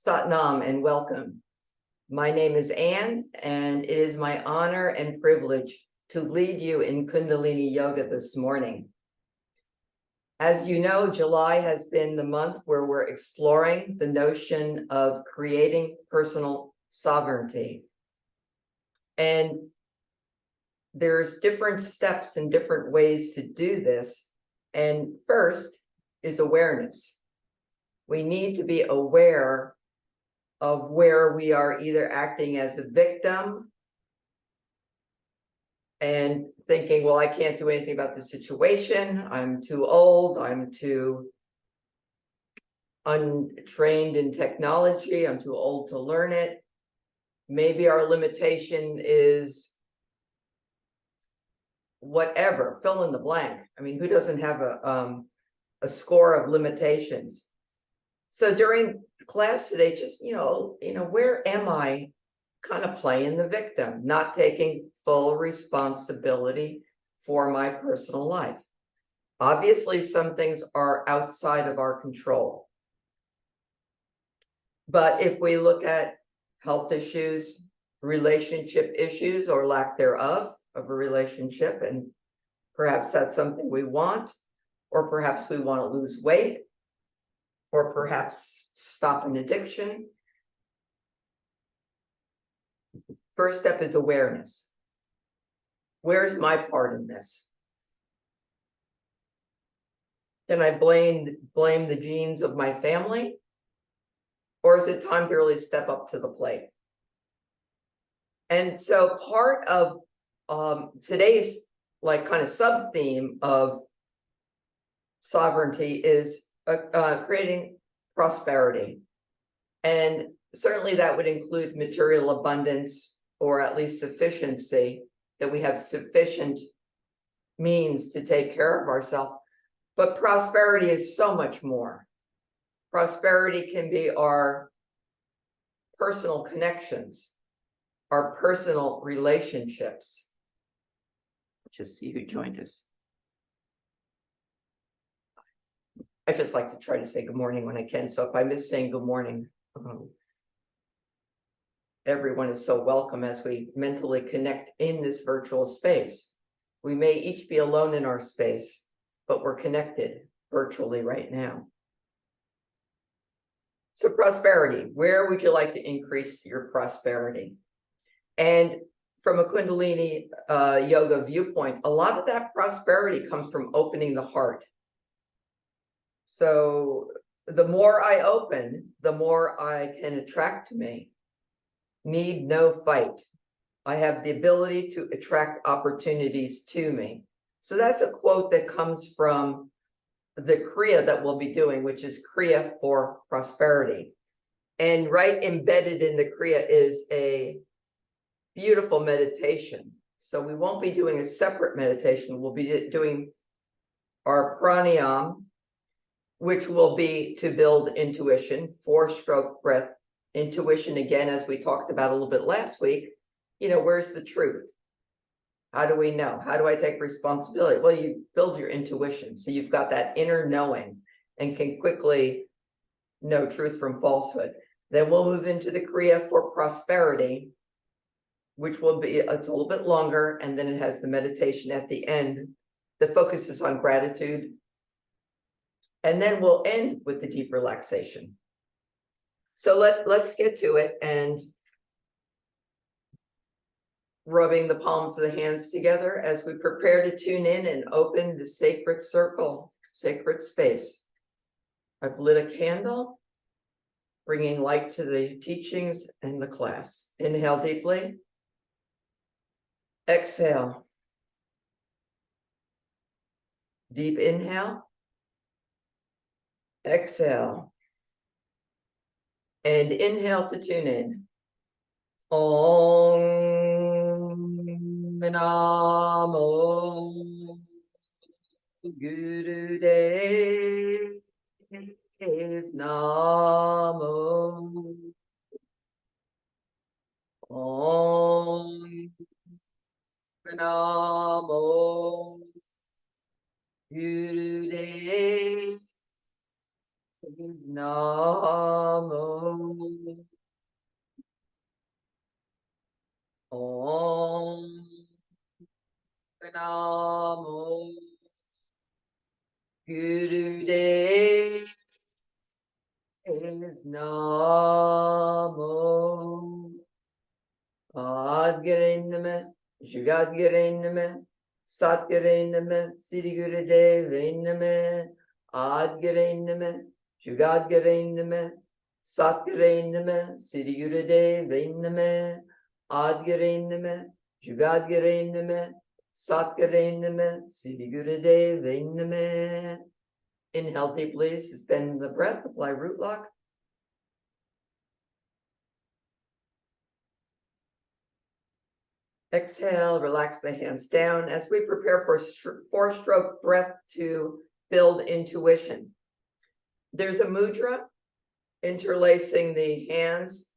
Satnam and welcome. My name is Anne, and it is my honor and privilege to lead you in Kundalini Yoga this morning. As you know, July has been the month where we're exploring the notion of creating personal sovereignty. And there's different steps and different ways to do this. And first is awareness. We need to be aware of where we are either acting as a victim and thinking, well, I can't do anything about the situation. I'm too old. I'm too untrained in technology. I'm too old to learn it. Maybe our limitation is whatever, fill in the blank. I mean, who doesn't have a score of limitations? So during class today, just, where am I kind of playing the victim, not taking full responsibility for my personal life? Obviously, some things are outside of our control. But if we look at health issues, relationship issues, or lack thereof of a relationship, and perhaps that's something we want, or perhaps we want to lose weight, or perhaps stop an addiction. First step is awareness. Where's my part in this? Can I blame the genes of my family? Or is it time to really step up to the plate? And so part of today's kind of sub-theme of sovereignty is creating prosperity. And certainly that would include material abundance, or at least sufficiency, that we have sufficient means to take care of ourselves. But prosperity is so much more. Prosperity can be our personal connections, our personal relationships. Let's just see who joined us. I just like to try to say good morning when I can. So if I miss saying good morning, everyone is so welcome as we mentally connect in this virtual space. We may each be alone in our space, but we're connected virtually right now. So prosperity, where would you like to increase your prosperity? And from a Kundalini yoga viewpoint, a lot of that prosperity comes from opening the heart. So the more I open, the more I can attract to me. Need no fight. I have the ability to attract opportunities to me. So that's a quote that comes from the Kriya that we'll be doing, which is Kriya for prosperity. And right embedded in the Kriya is a beautiful meditation. So we won't be doing a separate meditation. We'll be doing our Pranayam, which will be to build intuition, 4-stroke breath. Intuition, again, as we talked about a little bit last week, where's the truth? How do we know? How do I take responsibility? Well, you build your intuition. So you've got that inner knowing and can quickly know truth from falsehood. Then we'll move into the Kriya for prosperity, which will be, it's a little bit longer. And then it has the meditation at the end that focuses on gratitude. And then we'll end with the deep relaxation. So let's get to it, and rubbing the palms of the hands together as we prepare to tune in and open the sacred circle, sacred space. I've lit a candle, bringing light to the teachings and the class. Inhale deeply. Exhale. Deep inhale. Exhale. And inhale to tune in. Om Namo Gurudev Namo. Om Namo Gurudev Namo Om Namo Gurudev Namo Adgirenname, Jugadgirenname, Satgirenname, Siddhigurudevenname, Adgirenname, Jugadgirenname, Satgirenname, Siddhigurudevenname, Adgirenname, Jugadgirenname, Satgirenname, Siddhigurudevenname. Inhale deeply, suspend the breath, apply root lock. Exhale, relax the hands down as we prepare for four-stroke breath to build intuition. There's a mudra interlacing the hands,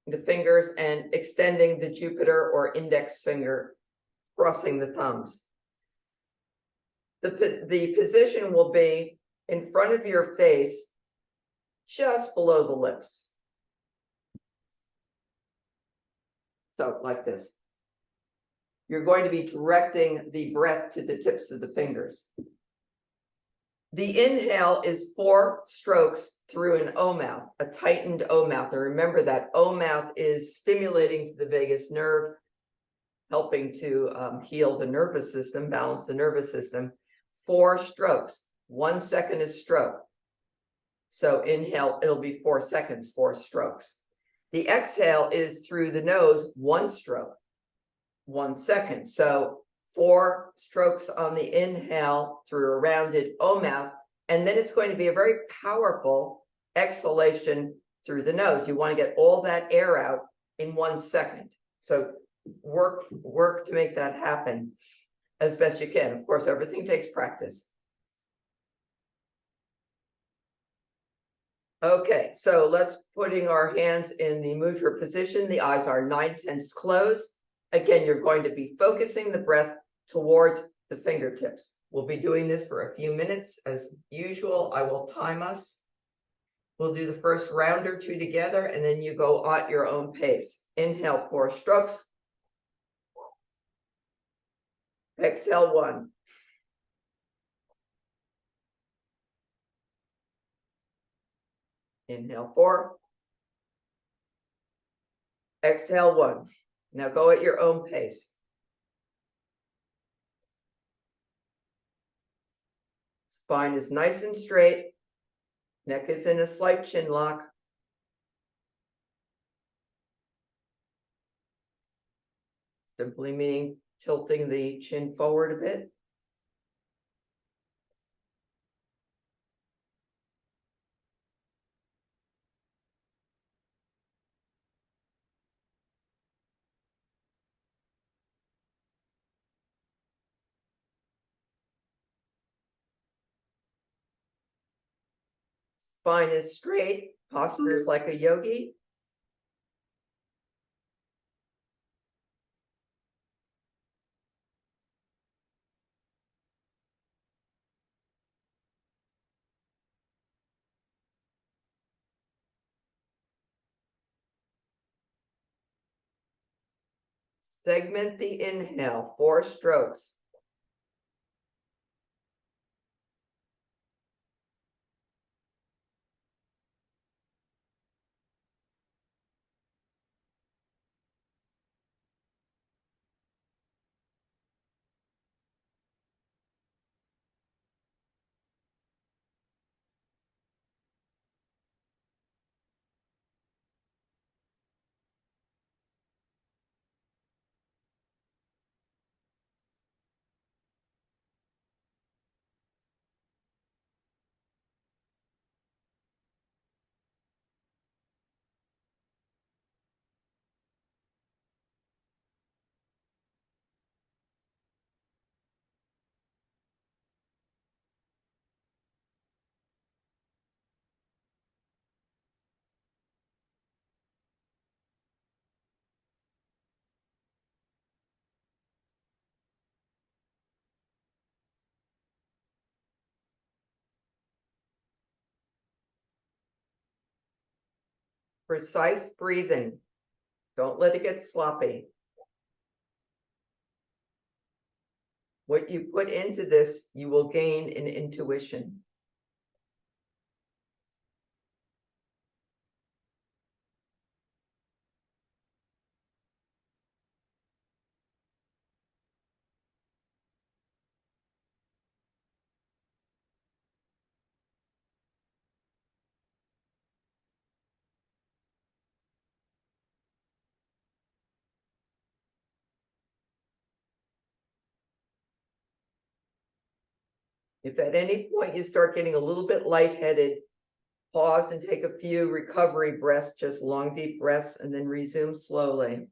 the fingers, and extending the Jupiter or index finger, crossing the thumbs. The position will be in front of your face, just below the lips. So like this. You're going to be directing the breath to the tips of the fingers. The inhale is 4 strokes through an O mouth, a tightened O mouth. And remember that O mouth is stimulating to the vagus nerve, helping to heal the nervous system, balance the nervous system. 4 strokes, 1 second is stroke. So inhale, it'll be 4 seconds, 4 strokes. The exhale is through the nose, 1 stroke. 1 second. So 4 strokes on the inhale through a rounded O mouth, and then it's going to be a very powerful exhalation through the nose. You want to get all that air out in 1 second. So work to make that happen as best you can. Of course, everything takes practice. Okay, so let's putting our hands in the mudra position. The eyes are 9/10 closed. Again, you're going to be focusing the breath towards the fingertips. We'll be doing this for a few minutes. As usual, I will time us. We'll do the first round or 2 together, and then you go at your own pace. Inhale, 4 strokes. Exhale, 1. Inhale, 4. Exhale, 1. Now go at your own pace. Spine is nice and straight. Neck is in a slight chin lock. Simply meaning tilting the chin forward a bit. Spine is straight. Posture is like a yogi. Segment the inhale, 4 strokes. Precise breathing. Don't let it get sloppy. What you put into this, you will gain in intuition. If at any point you start getting a little bit lightheaded, pause and take a few recovery breaths, just long, deep breaths, and then resume slowly.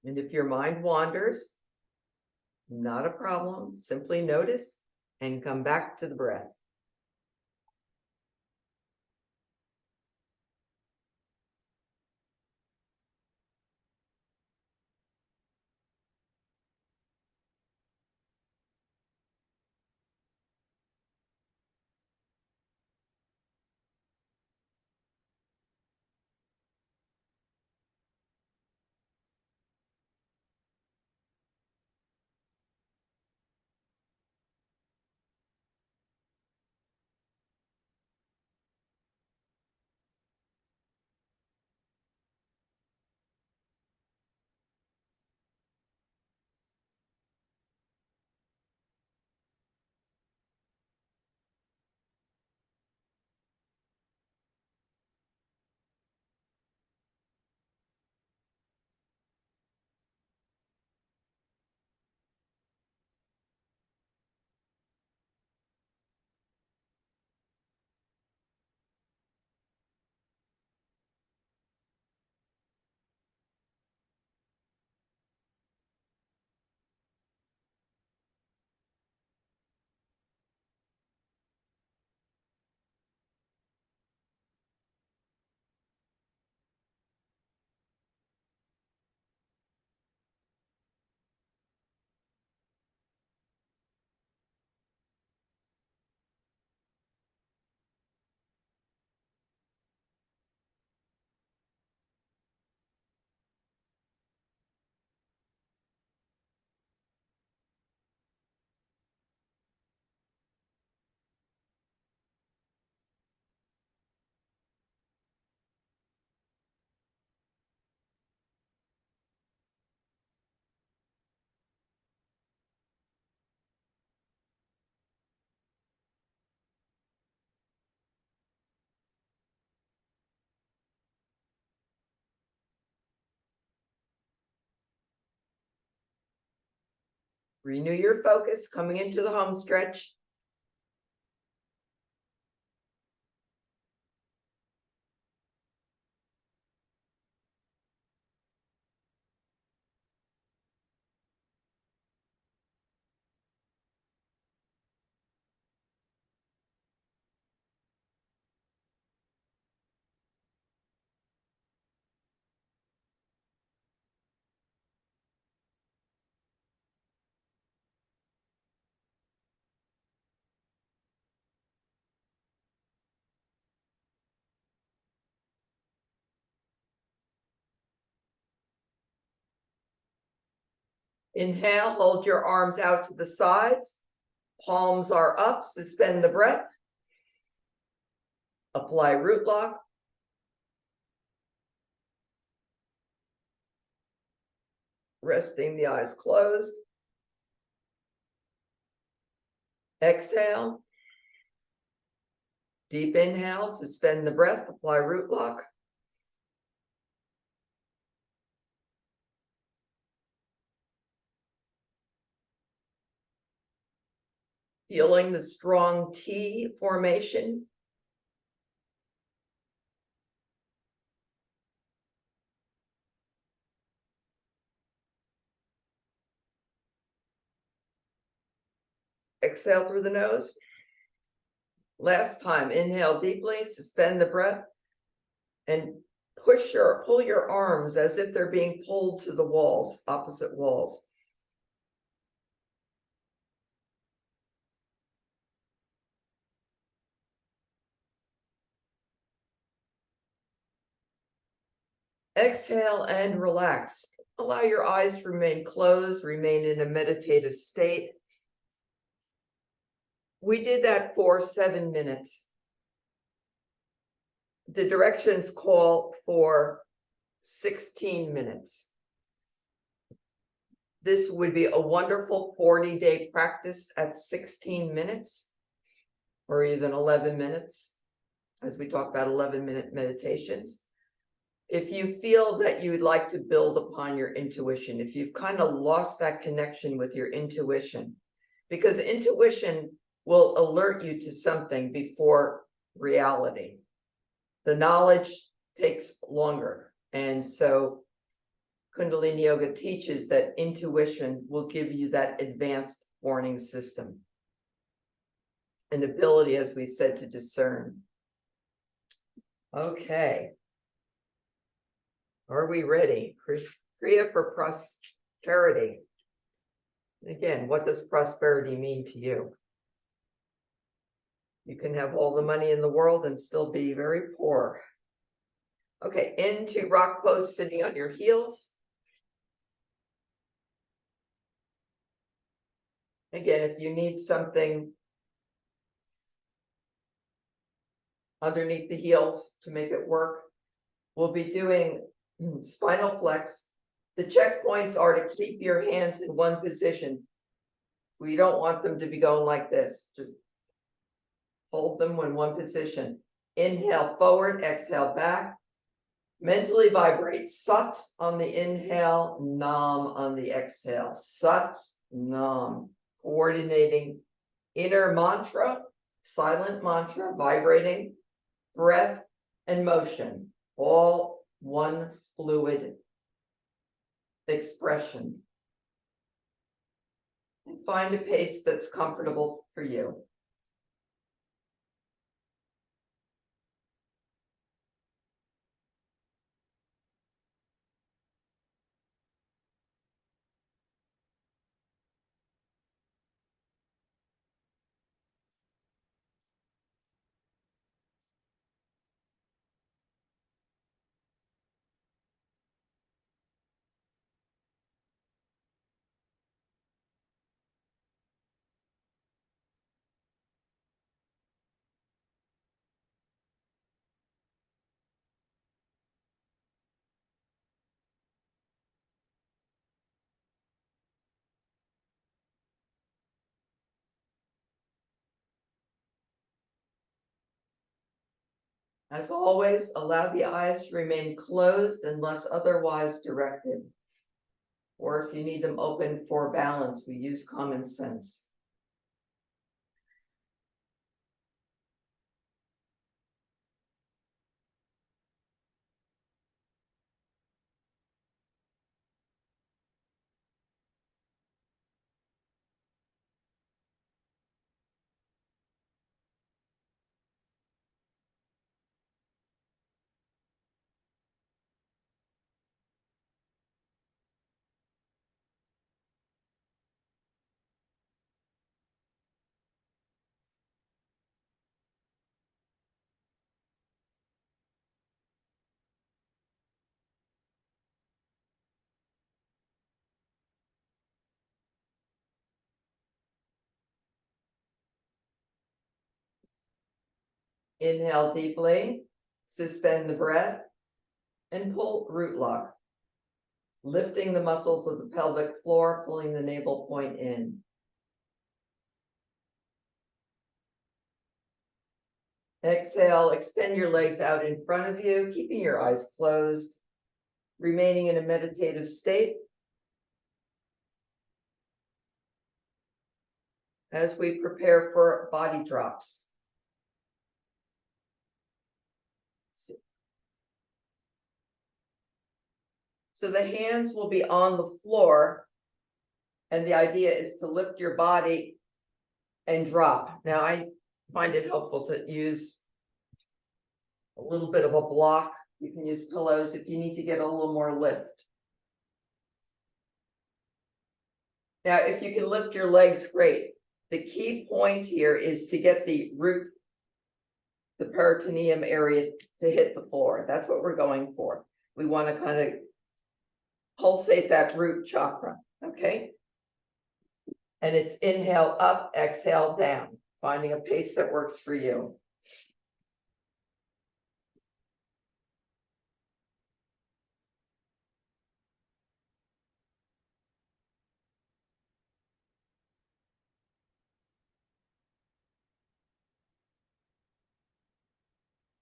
And if your mind wanders, not a problem. Simply notice and come back to the breath. Renew your focus coming into the home stretch. Inhale, hold your arms out to the sides. Palms are up, suspend the breath. Apply root lock. Resting the eyes closed. Exhale. Deep inhale, suspend the breath, apply root lock. Feeling the strong T formation. Exhale through the nose. Last time, inhale deeply, suspend the breath, and pull your arms as if they're being pulled to the walls, opposite walls. Exhale and relax. Allow your eyes to remain closed, remain in a meditative state. We did that for 7 minutes. The directions call for 16 minutes. This would be a wonderful 40-day practice at 16 minutes or even 11 minutes, as we talk about 11-minute meditations. If you feel that you would like to build upon your intuition, if you've kind of lost that connection with your intuition, because intuition will alert you to something before reality. The knowledge takes longer. And so Kundalini Yoga teaches that intuition will give you that advanced warning system, an ability, as we said, to discern. Okay. Are we ready? Kriya for prosperity. Again, what does prosperity mean to you? You can have all the money in the world and still be very poor. Okay, into rock pose, sitting on your heels. Again, if you need something underneath the heels to make it work, we'll be doing spinal flex. The checkpoints are to keep your hands in one position. We don't want them to be going like this. Just hold them in one position. Inhale forward, exhale back. Mentally vibrate Sat on the inhale, Nam on the exhale. Sat, Nam. Coordinating inner mantra, silent mantra, vibrating, breath, and motion. All one fluid expression. And find a pace that's comfortable for you. As always, allow the eyes to remain closed unless otherwise directed. Or if you need them open for balance, we use common sense. Inhale deeply, suspend the breath, and pull root lock. Lifting the muscles of the pelvic floor, pulling the navel point in. Exhale, extend your legs out in front of you, keeping your eyes closed, remaining in a meditative state. as we prepare for body drops. So the hands will be on the floor, and the idea is to lift your body and drop. Now, I find it helpful to use a little bit of a block. You can use pillows if you need to get a little more lift. Now, if you can lift your legs, great. The key point here is to get the root, the peritoneum area to hit the floor. That's what we're going for. We want to kind of pulsate that root chakra, okay? And it's inhale up, exhale down, finding a pace that works for you.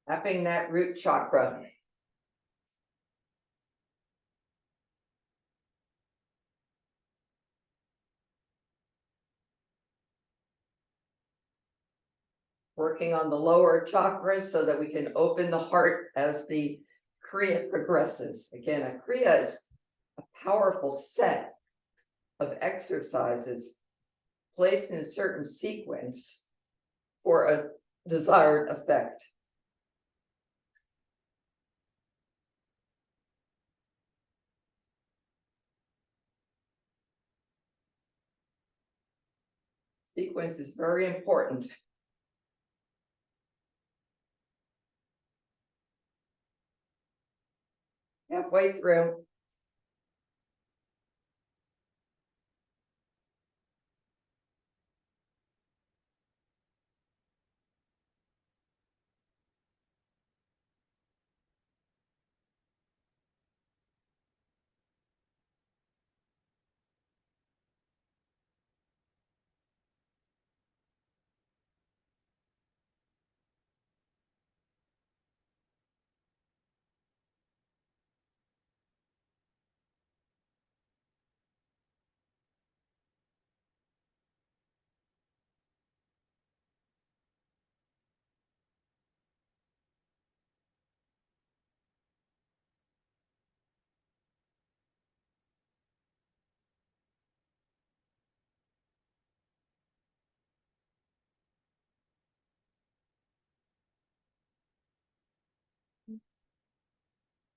Tapping that root chakra. Working on the lower chakras so that we can open the heart as the Kriya progresses. Again, a Kriya is a powerful set of exercises placed in a certain sequence for a desired effect. Sequence is very important. Halfway through.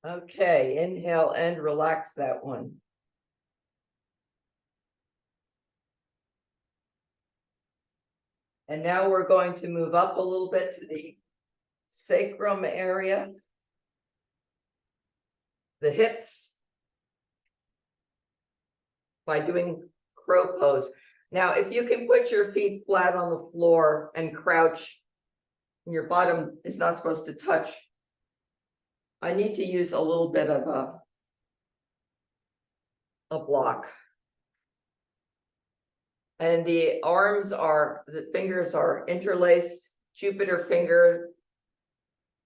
Okay, inhale and relax that one. And now we're going to move up a little bit to the sacrum area, the hips, by doing crow pose. Now, if you can put your feet flat on the floor and crouch, and your bottom is not supposed to touch, I need to use a little bit of a block. And the fingers are interlaced, Jupiter finger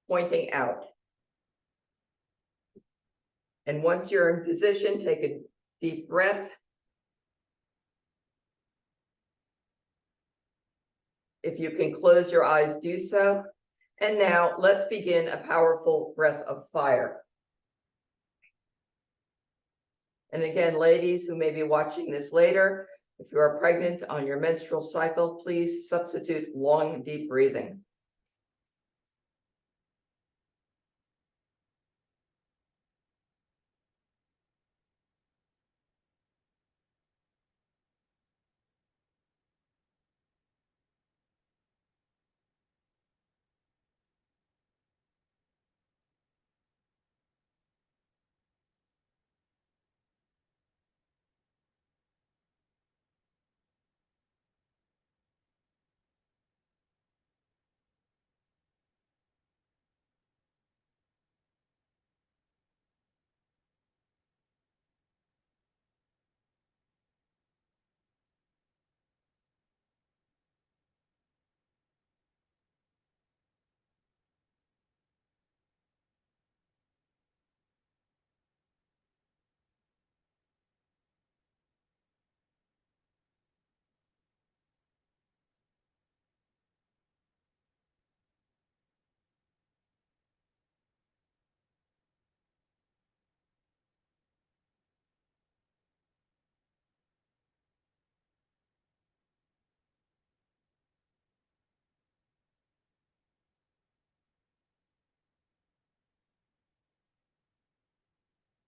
pointing out. And once you're in position, take a deep breath. If you can close your eyes, do so. And now let's begin a powerful breath of fire. And again, ladies who may be watching this later, if you are pregnant on your menstrual cycle, please substitute long, deep breathing.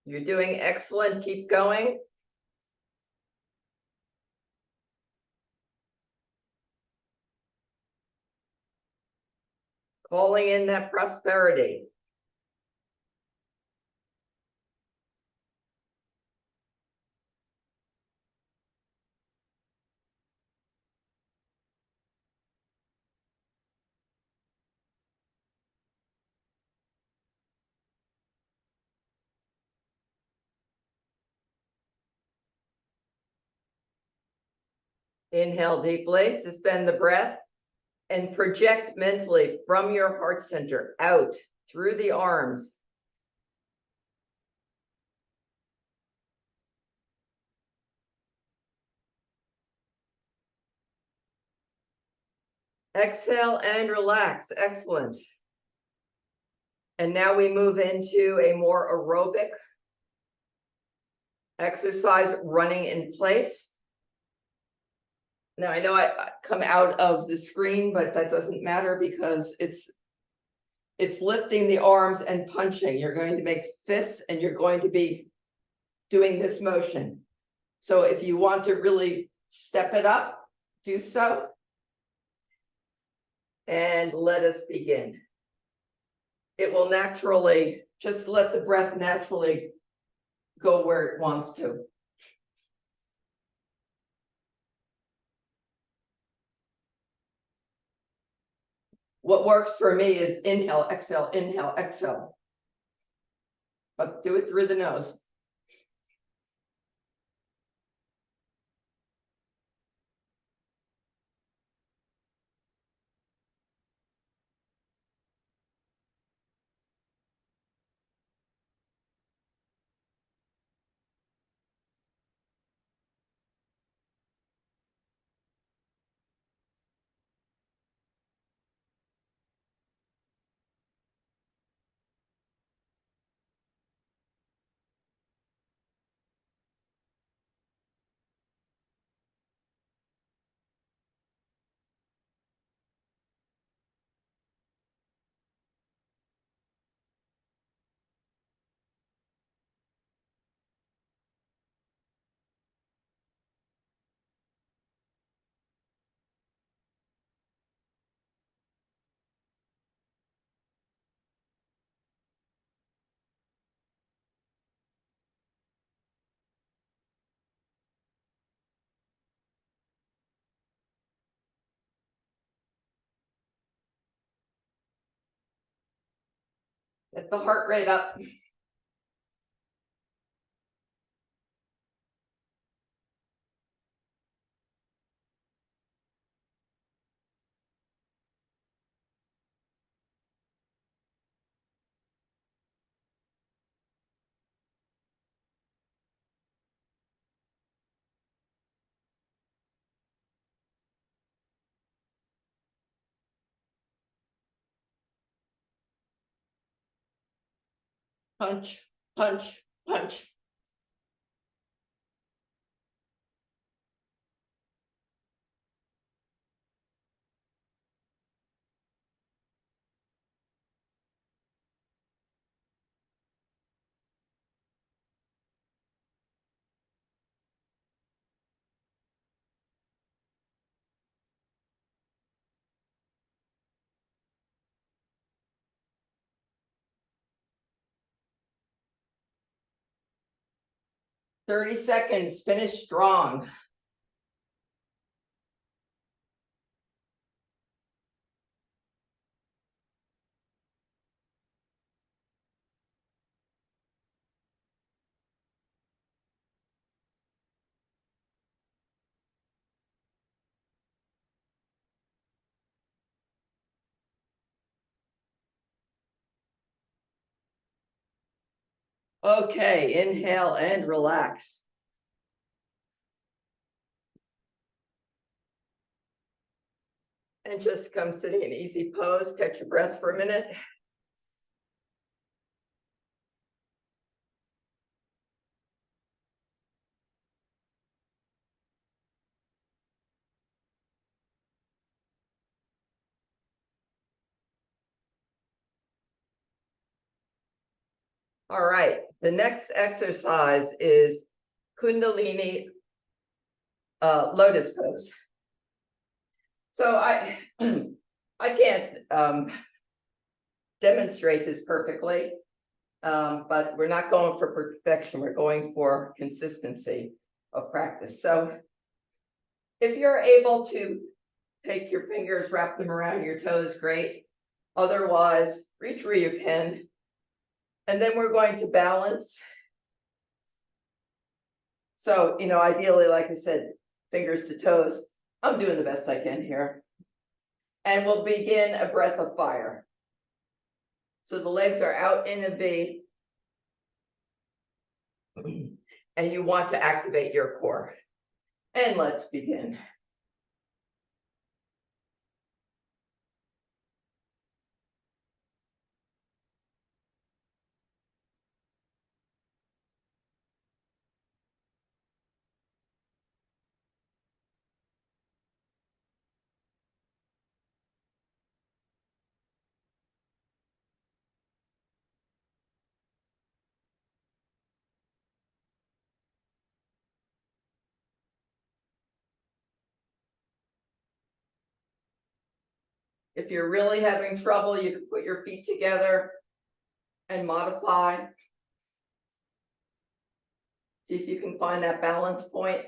You're doing excellent. Keep going. Calling in that prosperity. Inhale deeply, suspend the breath, and project mentally from your heart center out through the arms. Exhale and relax. Excellent. And now we move into a more aerobic exercise, running in place. Now I know I come out of the screen, but that doesn't matter because it's lifting the arms and punching. You're going to make fists and you're going to be doing this motion. So if you want to really step it up, do so. And let us begin. It will naturally, just let the breath naturally go where it wants to. What works for me is inhale, exhale, but do it through the nose. Get the heart rate up. Punch, punch, punch. Thirty seconds, finish strong. Okay, inhale and relax. And just come sitting in easy pose, catch your breath for a minute. All right, the next exercise is Kundalini lotus pose. So I can't demonstrate this perfectly, but we're not going for perfection. We're going for consistency of practice. So if you're able to take your fingers, wrap them around your toes, great. Otherwise, reach where you can. And then we're going to balance. So, ideally, like I said, fingers to toes. I'm doing the best I can here. And we'll begin a breath of fire. So the legs are out in a V. And you want to activate your core. And let's begin. If you're really having trouble, you can put your feet together and modify. See if you can find that balance point.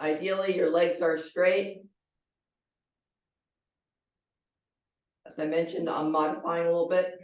Ideally, your legs are straight. As I mentioned, I'm modifying a little bit.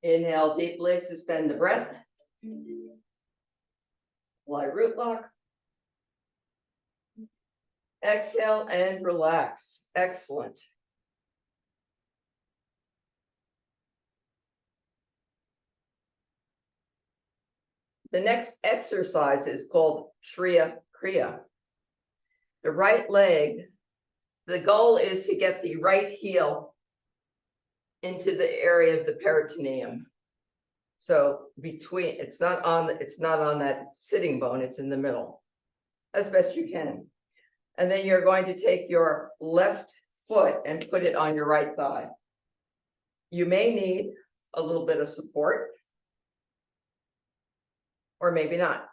Inhale deeply, suspend the breath. Lie root lock. Exhale and relax. Excellent. The next exercise is called Kriya. The right leg, the goal is to get the right heel into the area of the peritoneum. So it's not on that sitting bone, it's in the middle, as best you can. And then you're going to take your left foot and put it on your right thigh. You may need a little bit of support, or maybe not.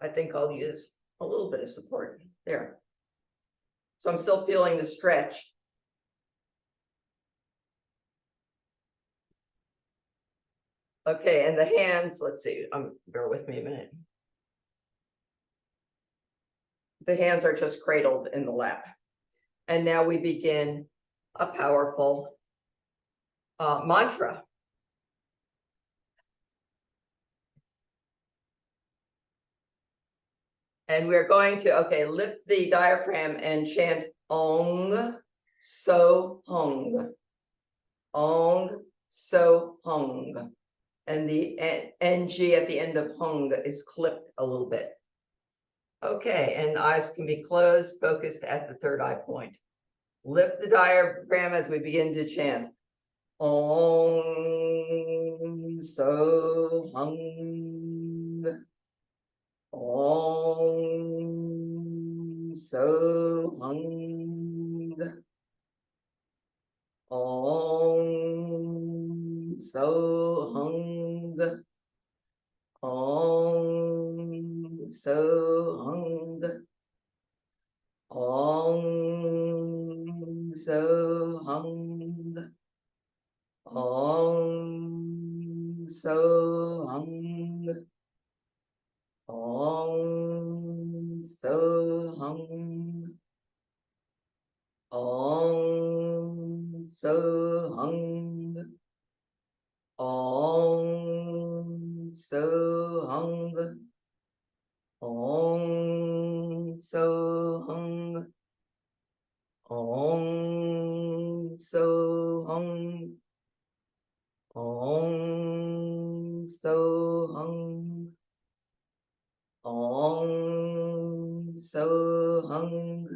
I think I'll use a little bit of support there. So I'm still feeling the stretch. Okay, and the hands, let's see, bear with me a minute. The hands are just cradled in the lap. And now we begin a powerful mantra. And we're going to, lift the diaphragm and chant Ong So Hung. Ong So Hung. And the NG at the end of Hung is clipped a little bit. Okay, and eyes can be closed, focused at the third eye point. Lift the diaphragm as we begin to chant. Om So Hung. Om So Hung. Om So Hung. Om Om So Hung. Om So Hung. Om So Hung. Om So Hung. Om So Hung. Om So Hung. Om So Hung. Om So Hung.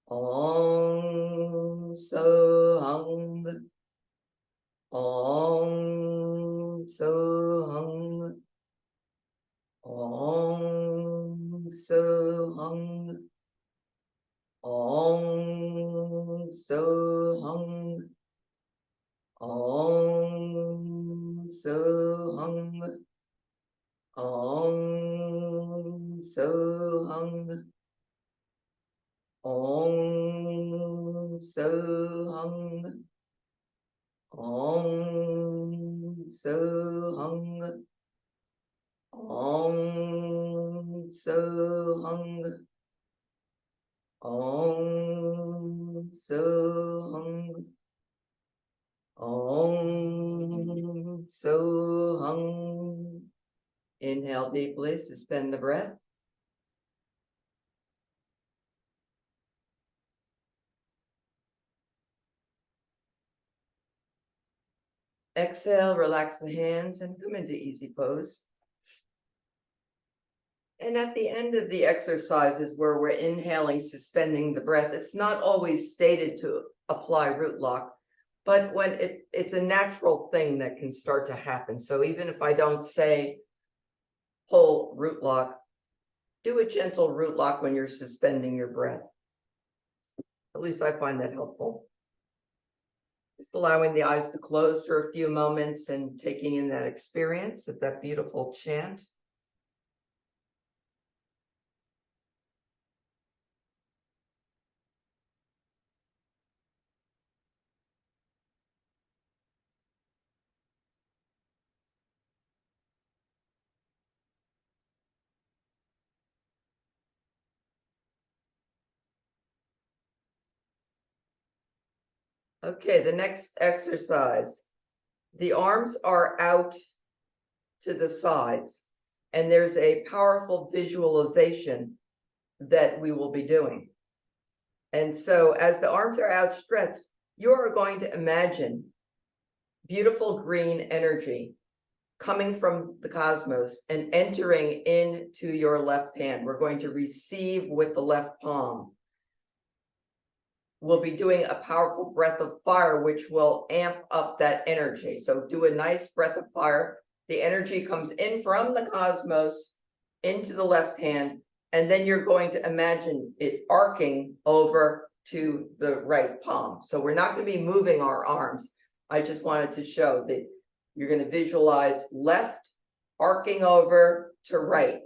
Om So Hung. Om So Hung. Om So Hung. Om So Hung. Om So Hung. Om So Hung. Om So Hung. Om So Hung. Om So Hung. Om So Hung. Om So Hung. Inhale deeply, suspend the breath. Exhale, relax the hands and come into easy pose. And at the end of the exercises where we're inhaling, suspending the breath, it's not always stated to apply root lock, but when it's a natural thing that can start to happen. So even if I don't say pull root lock, do a gentle root lock when you're suspending your breath. At least I find that helpful. Just allowing the eyes to close for a few moments and taking in that experience of that beautiful chant. Okay, the next exercise. The arms are out to the sides, and there's a powerful visualization that we will be doing. And so as the arms are outstretched, you are going to imagine beautiful green energy coming from the cosmos and entering into your left hand. We're going to receive with the left palm. We'll be doing a powerful breath of fire, which will amp up that energy. So do a nice breath of fire. The energy comes in from the cosmos into the left hand, and then you're going to imagine it arcing over to the right palm. So we're not going to be moving our arms. I just wanted to show that you're going to visualize left arcing over to right,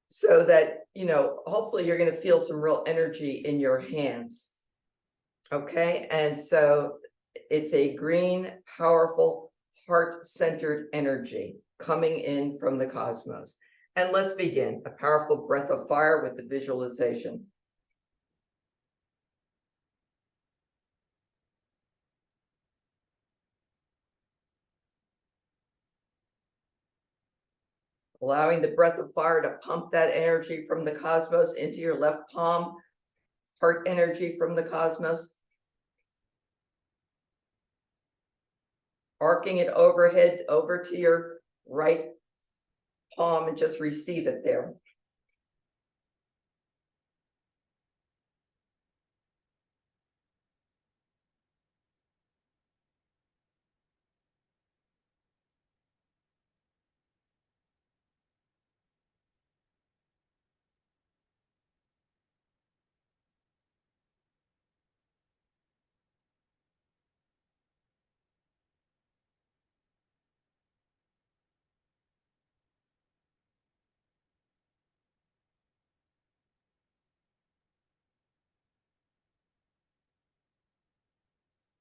so that, you know, hopefully you're going to feel some real energy in your hands. Okay, and so it's a green, powerful, heart-centered energy coming in from the cosmos. And let's begin. A powerful breath of fire with the visualization. Allowing the breath of fire to pump that energy from the cosmos into your left palm, heart energy from the cosmos. Arcing it overhead over to your right palm and just receive it there.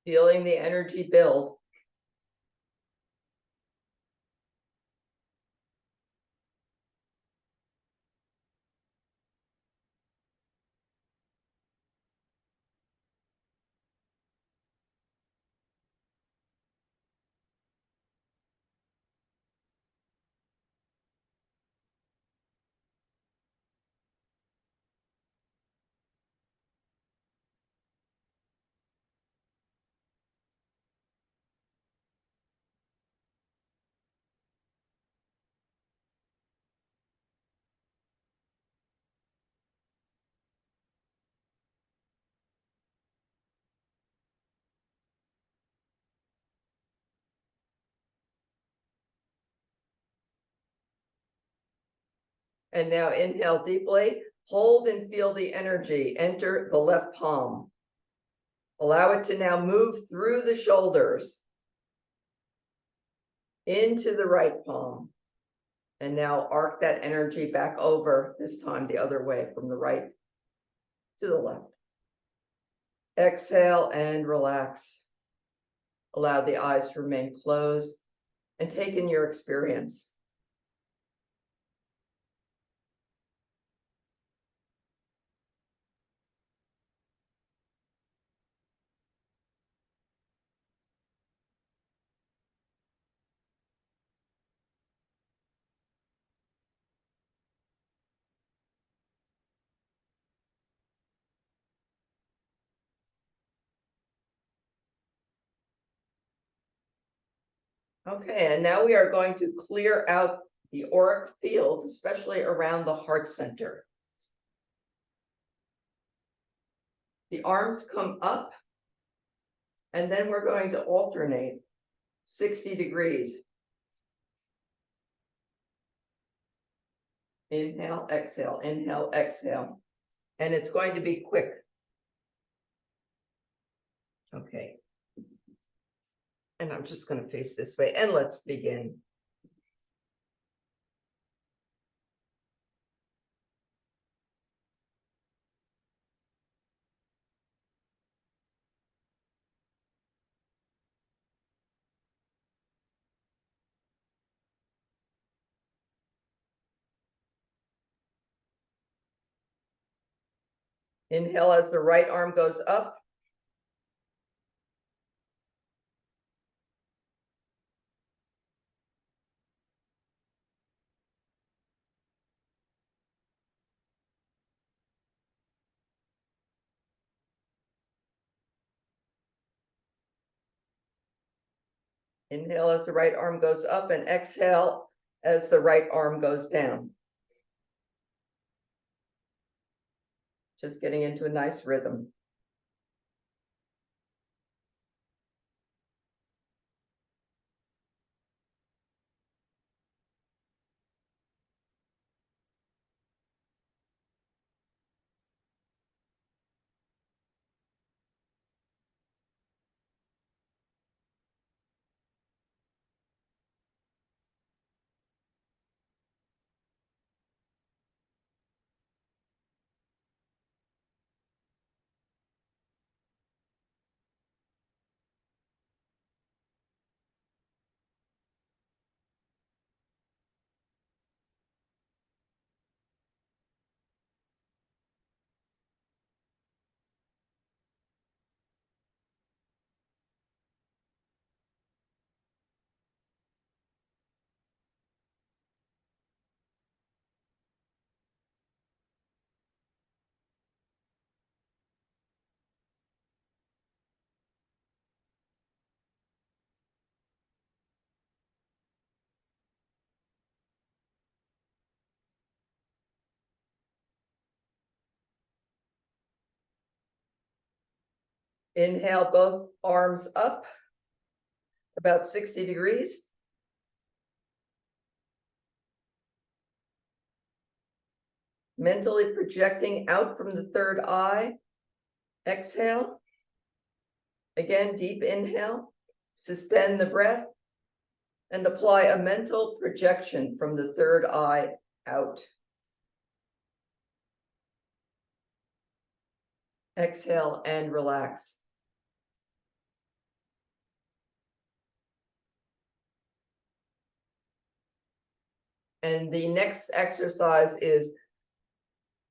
Feeling the energy build. And now inhale deeply, hold and feel the energy enter the left palm. Allow it to now move through the shoulders into the right palm. And now arc that energy back over, this time the other way, from the right to the left. Exhale and relax. Allow the eyes to remain closed and take in your experience. Okay, and now we are going to clear out the auric field, especially around the heart center. The arms come up, and then we're going to alternate 60 degrees. Inhale, exhale, inhale, exhale. And it's going to be quick. Okay. And I'm just going to face this way, and let's begin. Inhale as the right arm goes up. Inhale as the right arm goes up, and exhale as the right arm goes down. Just getting into a nice rhythm. Inhale, both arms up, about 60 degrees. Mentally projecting out from the third eye. Exhale. Again, deep inhale. Suspend the breath and apply a mental projection from the third eye out. Exhale and relax. And the next exercise is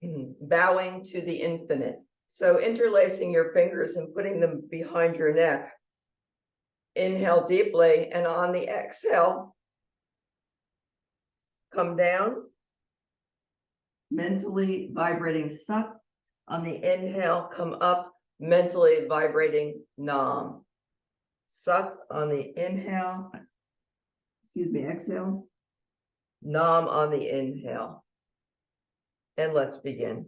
bowing to the infinite. So interlacing your fingers and putting them behind your neck. Inhale deeply, and on the exhale, come down, mentally vibrating Sat. On the inhale, come up, mentally vibrating Nam. Sat on the inhale, exhale. Nam on the inhale. And let's begin.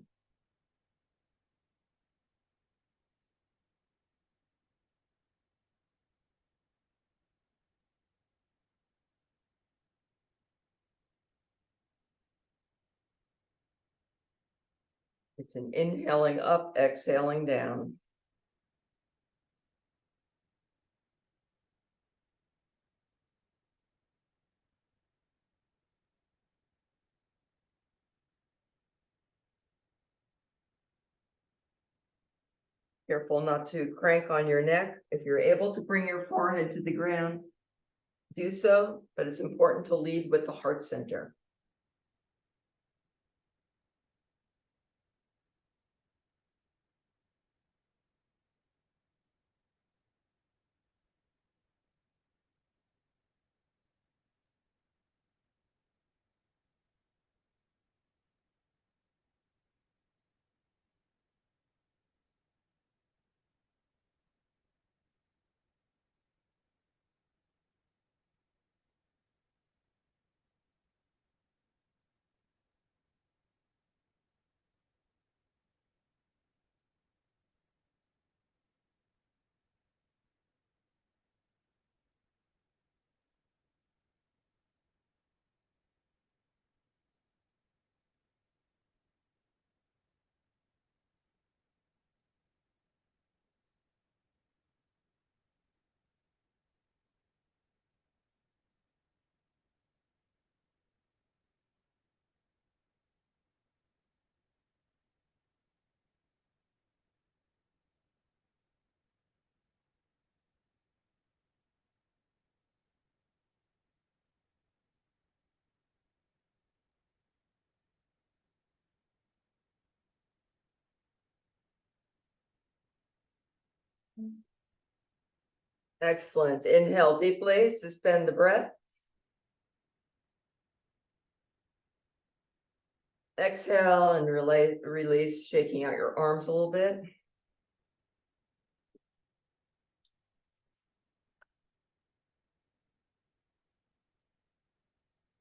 It's an inhaling up, exhaling down. Careful not to crank on your neck. If you're able to bring your forehead to the ground, do so, but it's important to lead with the heart center. Excellent. Inhale deeply, suspend the breath. Exhale and release, shaking out your arms a little bit.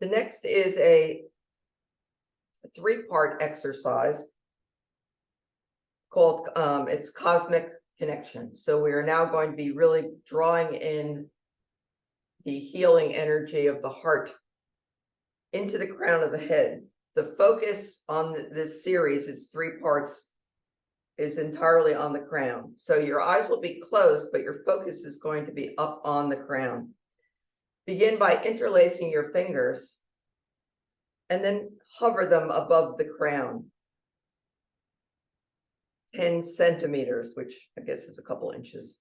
The next is a three-part exercise called it's cosmic connection. So we are now going to be really drawing in the healing energy of the heart into the crown of the head. The focus on this series, it's three parts, is entirely on the crown. So your eyes will be closed, but your focus is going to be up on the crown. Begin by interlacing your fingers and then hover them above the crown. 10 centimeters, which I guess is a couple inches.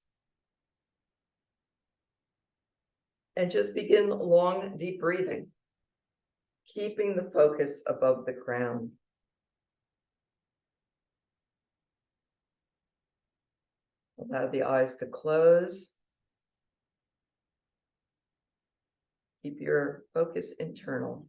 And just begin long, deep breathing, keeping the focus above the crown. Allow the eyes to close. Keep your focus internal.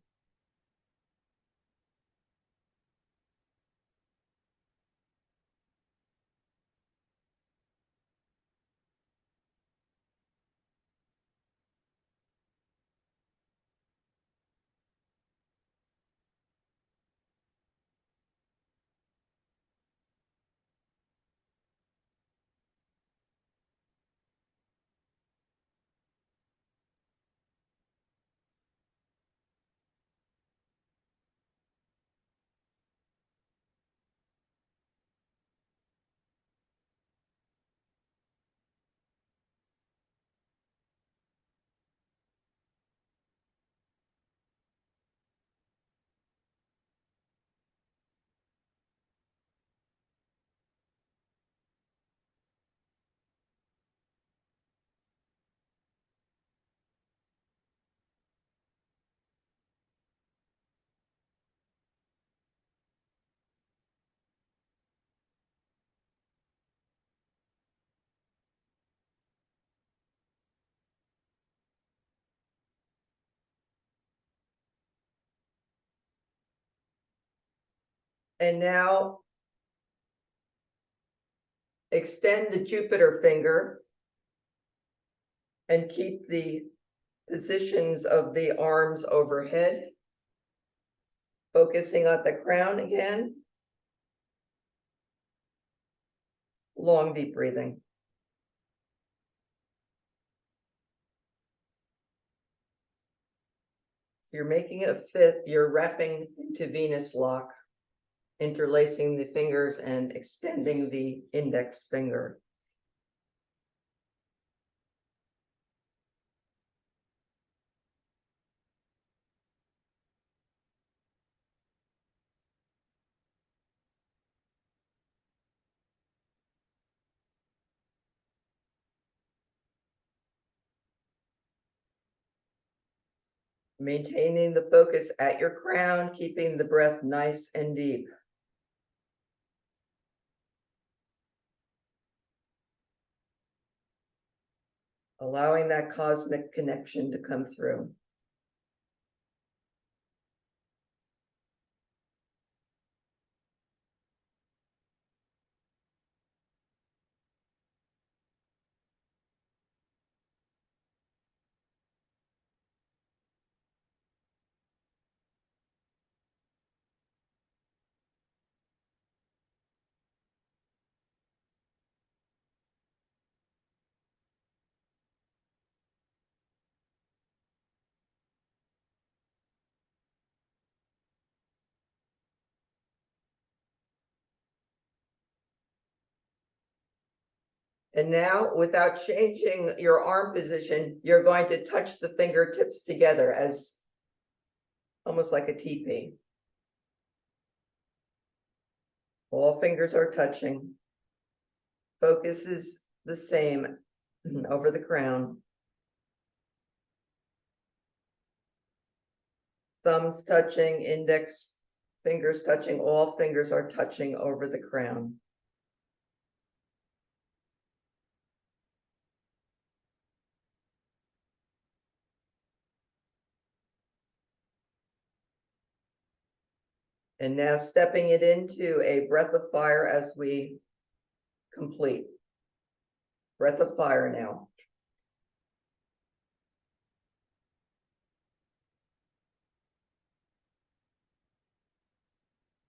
And now extend the Jupiter finger and keep the positions of the arms overhead, focusing on the crown again. Long, deep breathing. You're making a fifth, you're wrapping into Venus lock, interlacing the fingers and extending the index finger. Maintaining the focus at your crown, keeping the breath nice and deep. Allowing that cosmic connection to come through. And now, without changing your arm position, you're going to touch the fingertips together as almost like a teepee. All fingers are touching. Focus is the same over the crown. Thumbs touching, index fingers touching, all fingers are touching over the crown. And now stepping it into a breath of fire as we complete. Breath of fire now.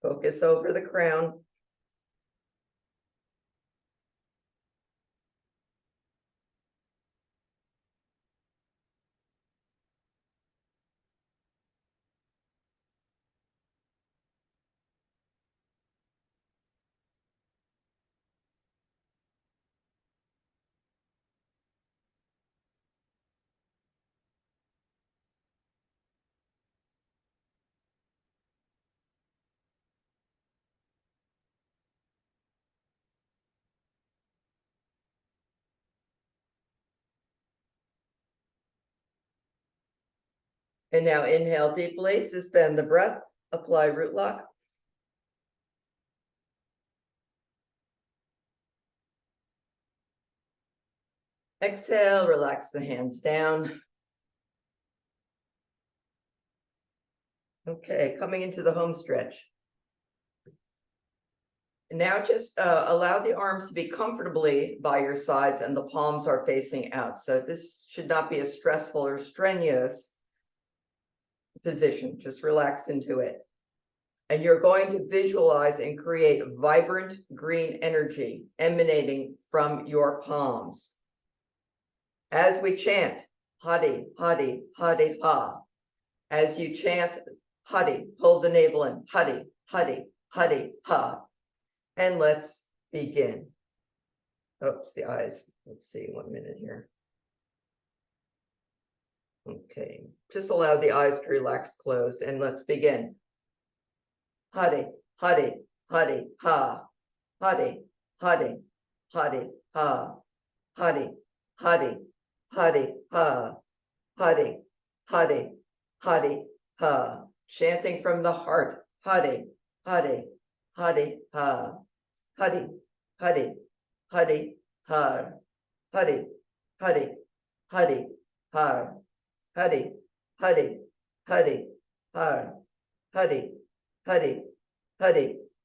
Focus over the crown. And now inhale deeply, suspend the breath, apply root lock. Exhale, relax the hands down. Okay, coming into the home stretch. And now just allow the arms to be comfortably by your sides and the palms are facing out. So this should not be a stressful or strenuous position. Just relax into it. And you're going to visualize and create vibrant green energy emanating from your palms. As we chant, Hadi, Hadi, Hadi, Ha. As you chant, Hadi, pull the navel in, Hadi, Hadi, Hadi, Ha. And let's begin. Oops, the eyes. Let's see, 1 minute here. Okay, just allow the eyes to relax, close, and let's begin. Hadi, Hadi, Hadi, Ha. Hadi, Hadi, Hadi, Ha. Hadi, Hadi, Hadi, Ha. Hadi, Hadi, Hadi, Ha. Chanting from the heart. Hadi, Hadi, Hadi, Ha. Hadi, Hadi, Hadi, Ha. Hadi, Hadi, Hadi, Ha. Hadi, Hadi, Hadi, Ha. Hadi, Hadi, Hadi,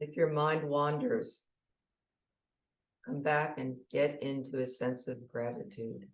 If your mind wanders, come back and get into a sense of gratitude.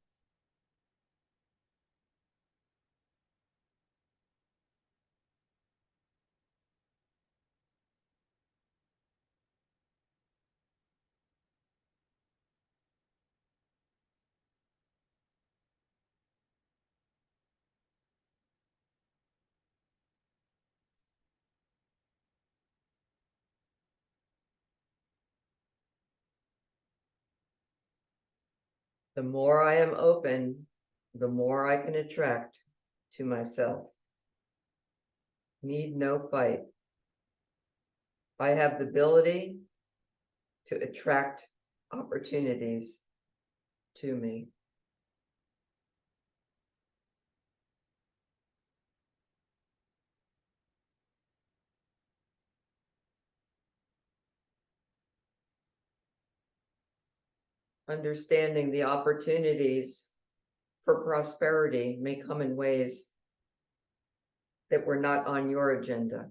The more I am open, the more I can attract to myself. Need no fight. I have the ability to attract opportunities to me. Understanding the opportunities for prosperity may come in ways that were not on your agenda.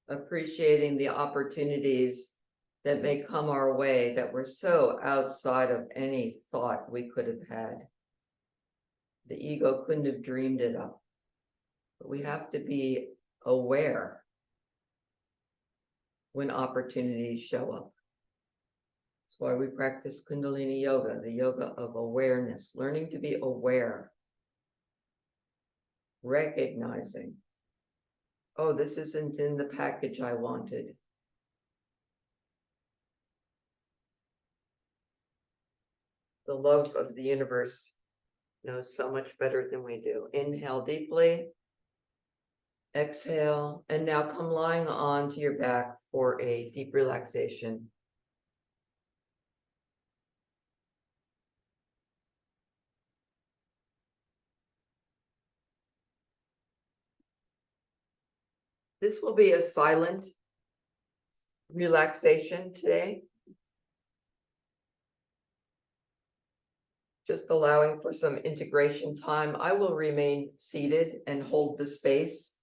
Appreciating the opportunities that may come our way that were so outside of any thought we could have had. The ego couldn't have dreamed it up. But we have to be aware when opportunities show up. That's why we practice Kundalini yoga, the yoga of awareness, learning to be aware, recognizing, oh, this isn't in the package I wanted. The love of the universe knows so much better than we do. Inhale deeply. Exhale, and now come lying onto your back for a deep relaxation. This will be a silent relaxation today. Just allowing for some integration time. I will remain seated and hold the space.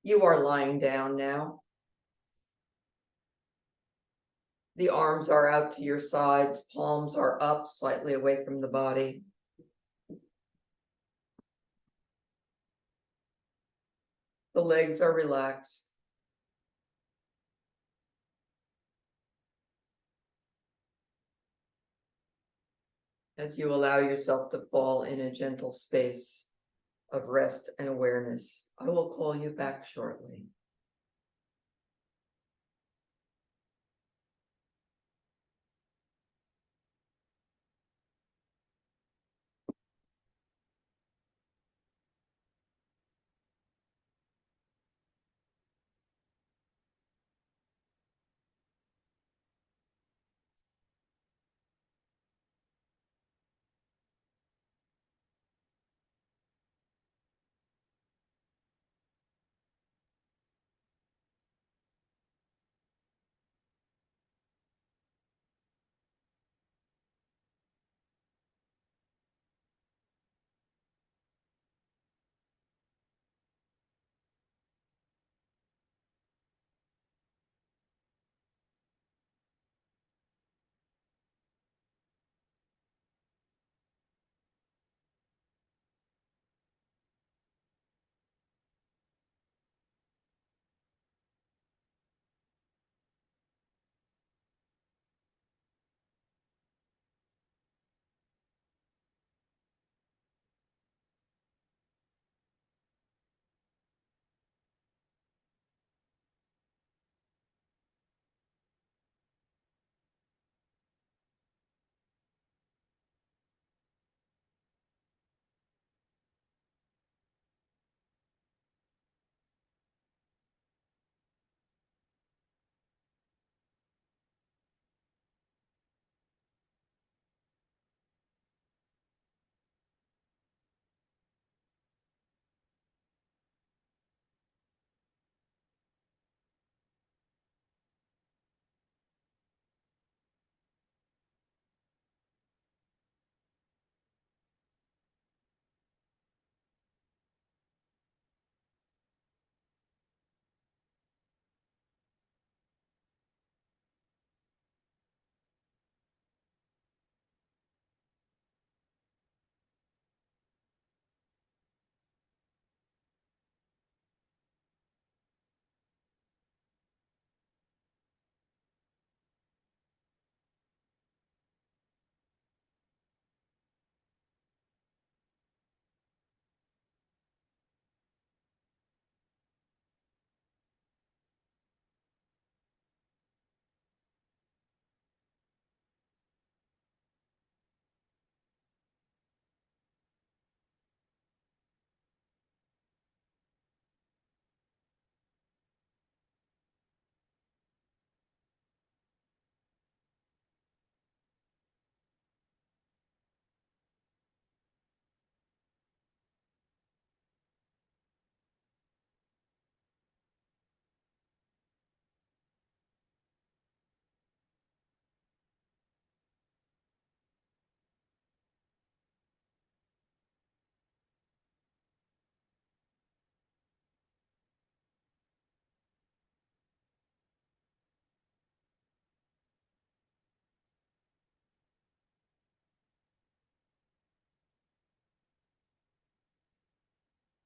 You are lying down now. The arms are out to your sides, palms are up slightly away from the body. The legs are relaxed. As you allow yourself to fall in a gentle space of rest and awareness, I will call you back shortly.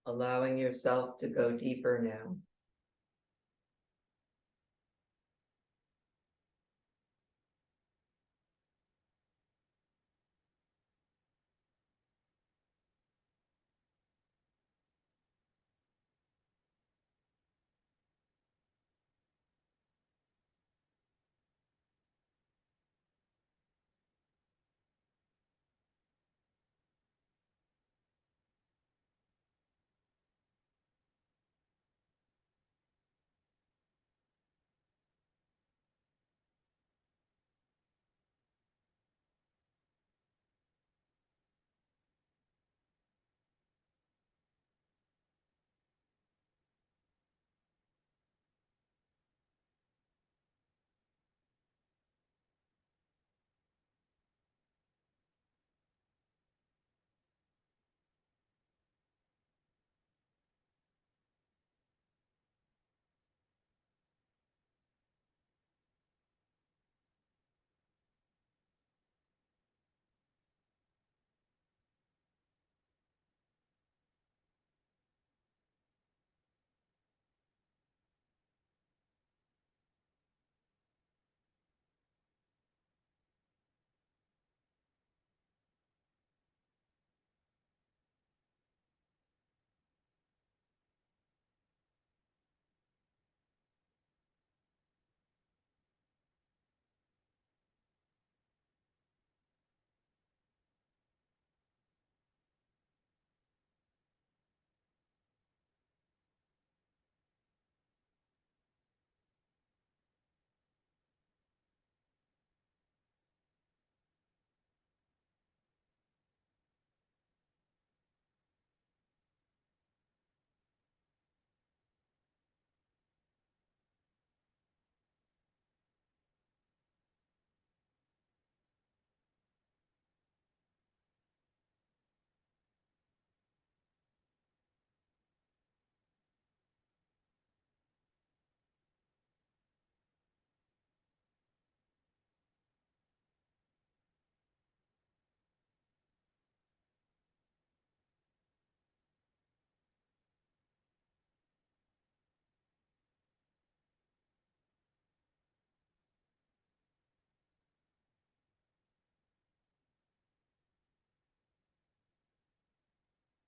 Allowing yourself to go deeper now.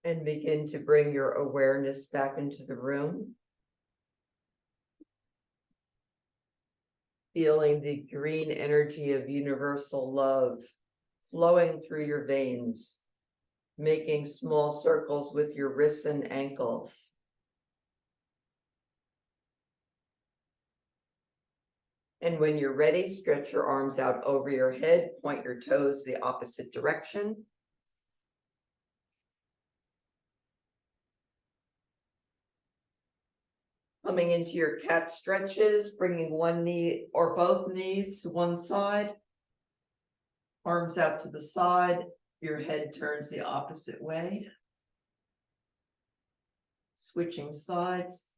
And begin to bring your awareness back into the room. Feeling the green energy of universal love flowing through your veins, making small circles with your wrists and ankles. And when you're ready, stretch your arms out over your head, point your toes the opposite direction. Coming into your cat stretches, bringing one knee or both knees to one side, arms out to the side, your head turns the opposite way. Switching sides.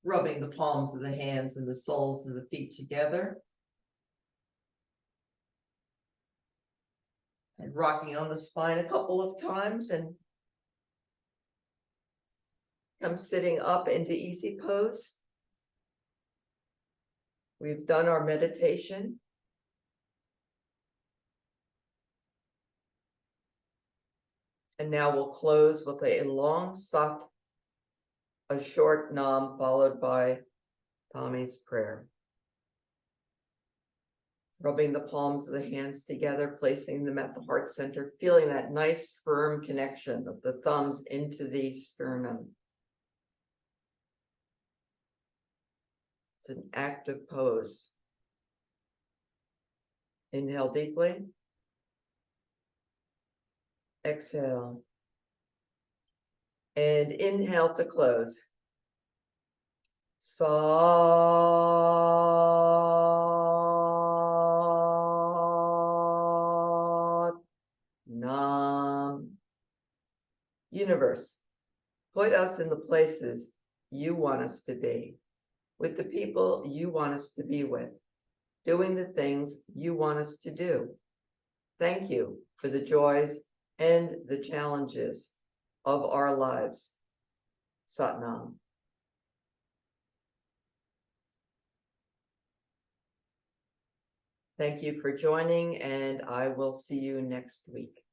Rubbing the palms of the hands and the soles of the feet together. And rocking on the spine a couple of times and come sitting up into easy pose. We've done our meditation. And now we'll close with a long sat, a short nam, followed by Tommy's prayer. Rubbing the palms of the hands together, placing them at the heart center, feeling that nice firm connection of the thumbs into the sternum. It's an active pose. Inhale deeply. Exhale. And inhale to close. Sat Nam. Universe, put us in the places you want us to be, with the people you want us to be with, doing the things you want us to do. Thank you for the joys and the challenges of our lives. Sat Nam. Thank you for joining, and I will see you next week.